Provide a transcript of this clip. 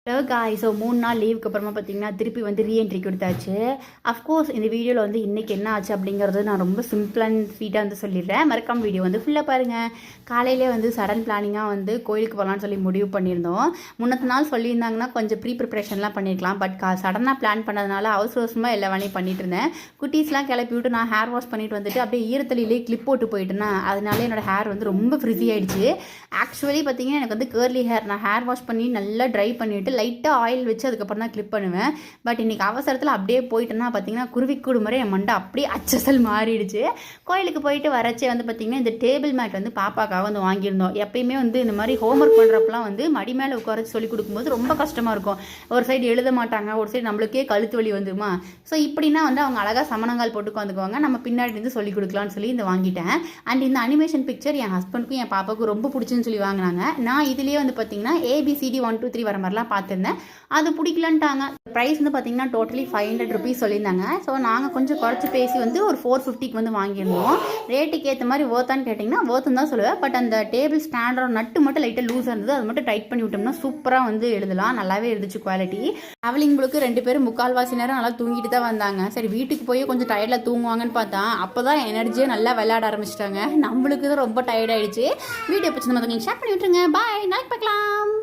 Hello காய். So 3 நாள் லீவுக்கு அப்புறமா பார்த்தீங்கன்னா திருப்பி வந்து ரீஎன்ட்ரி கொடுத்தாச்சு. அஃப்கோர்ஸ் இந்த வீடியோவில் வந்து இன்றைக்கி என்ன ஆச்சு அப்படிங்கிறது நான் ரொம்ப சிம்பிள் அண்ட் ஸ்வீட்டாக வந்து சொல்லிடுறேன். மறக்காம வீடியோ வந்து ஃபுல்லாக பாருங்கள். காலையிலே வந்து சடன் பிளானிங்காக வந்து கோயிலுக்கு போகலான்னு சொல்லி முடிவு பண்ணியிருந்தோம். முன்னத்து நாள் சொல்லியிருந்தாங்கன்னா கொஞ்சம் ப்ரிப்ரேஷன்லாம் பண்ணியிருக்கலாம். பட் சடனாக பிளான் பண்ணதுனால அவசரமாக எல்லா வேலையும் பண்ணிட்டு இருந்தேன். குட்டீஸ்லாம் கிளப்பி விட்டு நான் ஹேர் வாஷ் பண்ணிட்டு வந்துட்டு அப்படியே ஈரத்தலிலே கிளிப் போட்டு போயிட்டேன்னா அதனால என்னோடய ஹேர் வந்து ரொம்ப ஃப்ரிஸி ஆகிடுச்சு. ஆக்சுவலி பார்த்தீங்கன்னா எனக்கு வந்து கேர்லி ஹேர். நான் ஹேர் வாஷ் பண்ணி நல்லா ட்ரை பண்ணிவிட்டு லைட்டாக ஆயில் வச்சு அதுக்கப்புறம் தான் கிளிப் பண்ணுவேன். பட் இன்றைக்கி அவசரத்தில் அப்படியே போயிட்டேன்னா பார்த்தீங்கன்னா குருவிக்கூடு மாதிரி என் மண்டை அப்படியே அச்சசல் மாறிடுச்சு. கோயிலுக்கு போயிட்டு வரச்சே வந்து பார்த்திங்கன்னா இந்த டேபிள் மேட் வந்து பாப்பாக்காக வந்து வாங்கியிருந்தோம். எப்பயுமே வந்து இந்த மாதிரி ஹோம்ஒர்க் பண்ணுறப்பெல்லாம் வந்து மடி மேலே உட்காரச்சு சொல்லி கொடுக்கும்போது ரொம்ப கஷ்டமாக இருக்கும். ஒரு சைடு எழுத மாட்டாங்க, ஒரு சைடு நம்மளுக்கே கழுத்து வலி வந்துருமா. ஸோ இப்படின்னா வந்து அவங்க அழகாக சமணங்கால் போட்டு உட்காந்துக்குவாங்க. நம்ம பின்னாடி இருந்து சொல்லி கொடுக்கலான்னு சொல்லி இந்த வாங்கிட்டேன். அண்ட் இந்த அனிமேஷன் பிக்சர் என் ஹஸ்பண்டுக்கும் என் பாப்பாவுக்கும் ரொம்ப பிடிச்சுன்னு சொல்லி வாங்கினாங்க. நான் இதுலேயே வந்து பார்த்திங்கன்னா ABCD 1 2 3 வர மாதிரிலாம் பார்த்துருந்தேன். அது பிடிக்கலன்ட்டாங்க. ப்ரைஸ் வந்து பார்த்தீங்கன்னா டோட்டலி 500 ருபீஸ் சொல்லியிருந்தாங்க. ஸோ நாங்கள் கொஞ்சம் குறைச்சி பேசி வந்து ஒரு 450க்கு வந்து வாங்கியிருந்தோம். ரேட்டுக்கு ஏற்ற மாதிரி ஓர்த்தான்னு கேட்டிங்கன்னா ஓர்த்துன்னு தான் சொல்லுவேன். பட் அந்த டேபிள் ஸ்டாண்டோட நட்டு மட்டும் லைட்டாக லூஸாக இருந்தது. அது மட்டும் டைட் பண்ணி விட்டோம்னா சூப்பராக வந்து எழுதலாம். நல்லாவே இருந்துச்சு குவாலிட்டி. ட்ராவலிங்களுக்கு 2 பேரும் முக்கால்வாசி நேரம் நல்லா தூங்கிட்டு தான் வந்தாங்க. சரி வீட்டுக்கு போய் கொஞ்சம் டயர்டில் தூங்குவாங்கன்னு பார்த்தா அப்போ தான் எனர்ஜியாக நல்லா விளையாட ஆரம்பிச்சிட்டாங்க. நம்மளுக்கு தான் ரொம்ப டயர்ட் ஆகிடுச்சு. வீடியோ பிடிச்சி நம்ம ஷேர் பண்ணி விட்டுருங்க. பாய், நாளைக்கு பார்க்கலாம்.